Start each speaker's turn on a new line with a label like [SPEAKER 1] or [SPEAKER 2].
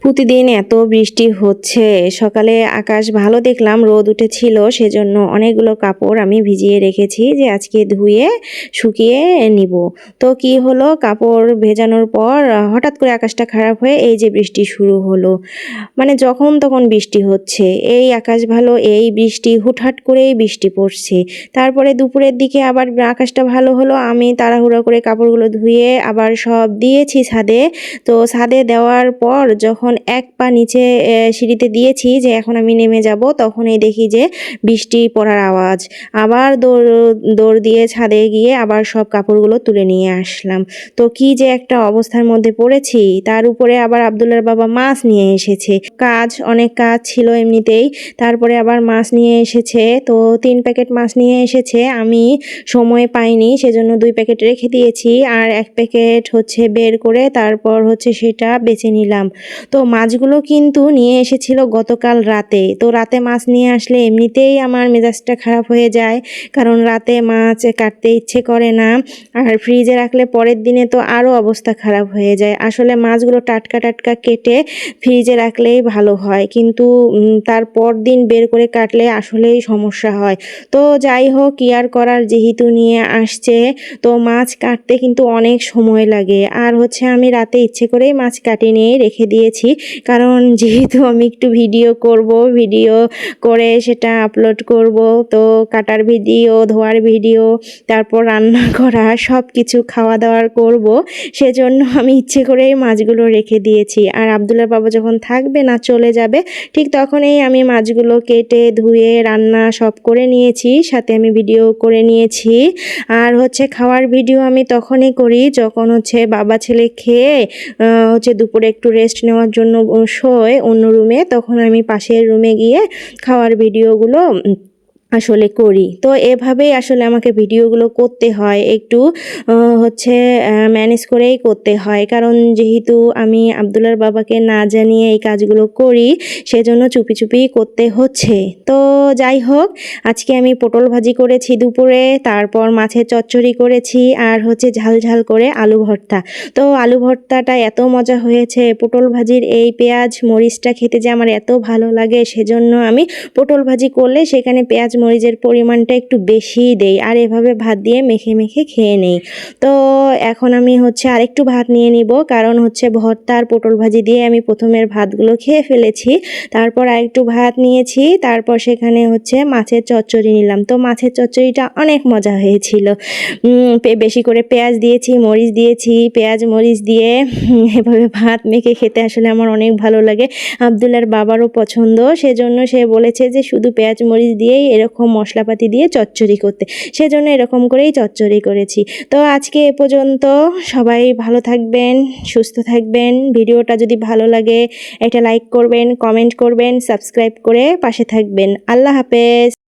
[SPEAKER 1] প্রতিদিন এত বৃষ্টি হচ্ছে। সকালে আকাশ ভালো দেখলাম, রোদ উঠেছিল, সেজন্য অনেকগুলো কাপড় আমি ভিজিয়ে রেখেছি যে আজকে ধুয়ে শুকিয়ে নিব। তো কি হলো, কাপড় ভেজানোর পর হঠাৎ করে আকাশটা খারাপ হয়ে এই যে বৃষ্টি শুরু হলো। মানে যখন তখন বৃষ্টি হচ্ছে, এই আকাশ ভালো এই বৃষ্টি, হুটহাট করেই বৃষ্টি পড়ছে। তারপরে দুপুরের দিকে আবার আকাশটা ভালো হলো, আমি তাড়াহুড়ো করে কাপড়গুলো ধুয়ে আবার সব দিয়েছি ছাদে। তো ছাদে দেওয়ার পর যখন এক পা নিচে সিঁড়িতে দিয়েছি যে এখন আমি নেমে যাব, তখনই দেখি যে বৃষ্টি পড়ার আওয়াজ। আবার দৌড় দিয়ে ছাদে গিয়ে আবার সব কাপড়গুলো তুলে নিয়ে আসলাম। তো কি যে একটা অবস্থার মধ্যে পড়েছি, তার উপরে আবার আব্দুল্লার বাবা মাছ নিয়ে এসেছে। অনেক কাজ ছিল এমনিতেই, তারপরে আবার মাছ নিয়ে এসেছে। তো 3 প্যাকেট মাছ নিয়ে এসেছে, আমি সময় পাইনি সেজন্য 2 প্যাকেট রেখে দিয়েছি, আর 1 প্যাকেট হচ্ছে বের করে তারপর হচ্ছে সেটা বেছে নিলাম। তো মাছগুলো কিন্তু নিয়ে এসেছিল গতকাল রাতে। তো রাতে মাছ নিয়ে আসলে এমনিতেই আমার মেজাজটা খারাপ হয়ে যায়, কারণ রাতে মাছ কাটতে ইচ্ছে করে না, আর ফ্রিজে রাখলে পরের দিনে তো আরও অবস্থা খারাপ হয়ে যায়। আসলে মাছগুলো টাটকা টাটকা কেটে ফ্রিজে রাখলেই ভালো হয়, কিন্তু তারপর দিন বের করে কাটলে আসলেই সমস্যা হয়। তো যাই হোক, কি আর করার, যেহেতু নিয়ে আসছে, তো মাছ কাটতে কিন্তু অনেক সময় লাগে। আর হচ্ছে আমি রাতে ইচ্ছে করেই মাছ কাটিয়ে রেখে দিয়েছি, কারণ যেহেতু আমি একটু ভিডিও করব, ভিডিও করে সেটা আপলোড করব। তো কাটার ভিডিও, ধোয়ার ভিডিও, তারপর রান্না করা, সব কিছু খাওয়া দাওয়ার করব, সেজন্য আমি ইচ্ছে করেই মাছগুলো রেখে দিয়েছি। আর আব্দুল্লাহ বাবা যখন থাকবে না, চলে যাবে, ঠিক তখনই আমি মাছগুলো কেটে ধুয়ে রান্না সব করে নিয়েছি, সাথে আমি ভিডিও করে নিয়েছি। আর হচ্ছে খাওয়ার ভিডিও আমি তখনই করি যখন হচ্ছে বাবা ছেলে খেয়ে হচ্ছে দুপুরে একটু রেস্ট নেওয়ার জন্য শোয় অন্য রুমে, তখন আমি পাশের রুমে গিয়ে খাওয়ার ভিডিওগুলো আসলে করি। তো এভাবেই আসলে আমাকে ভিডিওগুলো করতে হয়, একটু হচ্ছে ম্যানেজ করেই করতে হয়, কারণ যেহেতু আমি আব্দুল্লার বাবাকে না জানিয়ে এই কাজগুলো করি, সেজন্য চুপি চুপি করতে হচ্ছে। তো যাই হোক, আজকে আমি পটল ভাজি করেছি দুপুরে, তারপর মাছের চচ্চড়ি করেছি, আর হচ্ছে ঝাল ঝাল করে আলু ভর্তা। তো আলু ভর্তাটা এত মজা হয়েছে, পটল ভাজির এই পেঁয়াজ মরিচটা খেতে যে আমার এত ভালো লাগে, সেজন্য আমি পটল ভাজি করলে সেখানে পেঁয়াজ মরিচের পরিমাণটা একটু বেশিই দেই, আর এভাবে ভাত দিয়ে মেখে মেখে খেয়ে নেই। তো এখন আমি হচ্ছে আরেকটু ভাত নিয়ে নিব, কারণ হচ্ছে ভর্তা আর পটল ভাজি দিয়ে আমি প্রথমের ভাতগুলো খেয়ে ফেলেছি। তারপর আরেকটু ভাত নিয়েছি, তারপর সেখানে হচ্ছে মাছের চচ্চড়ি নিলাম। তো মাছের চচ্চড়িটা অনেক মজা হয়েছিল। বেশি করে পেঁয়াজ দিয়েছি, মরিচ দিয়েছি, পেঁয়াজ মরিচ দিয়ে এভাবে ভাত মেখে খেতে আসলে আমার অনেক ভালো লাগে। আব্দুল্লার বাবারও পছন্দ, সেজন্য সে বলেছে যে শুধু পেঁয়াজ মরিচ দিয়েই এরকম মশলাপাতি দিয়ে চচ্চড়ি করতে, সেজন্য এরকম করেই চচ্চড়ি করেছি। তো আজকে এ পর্যন্ত, সবাই ভালো থাকবেন, সুস্থ থাকবেন। ভিডিওটা যদি ভালো লাগে একটা লাইক করবেন, কমেন্ট করবেন, সাবস্ক্রাইব করে পাশে থাকবেন। আল্লাহ হাফেজ।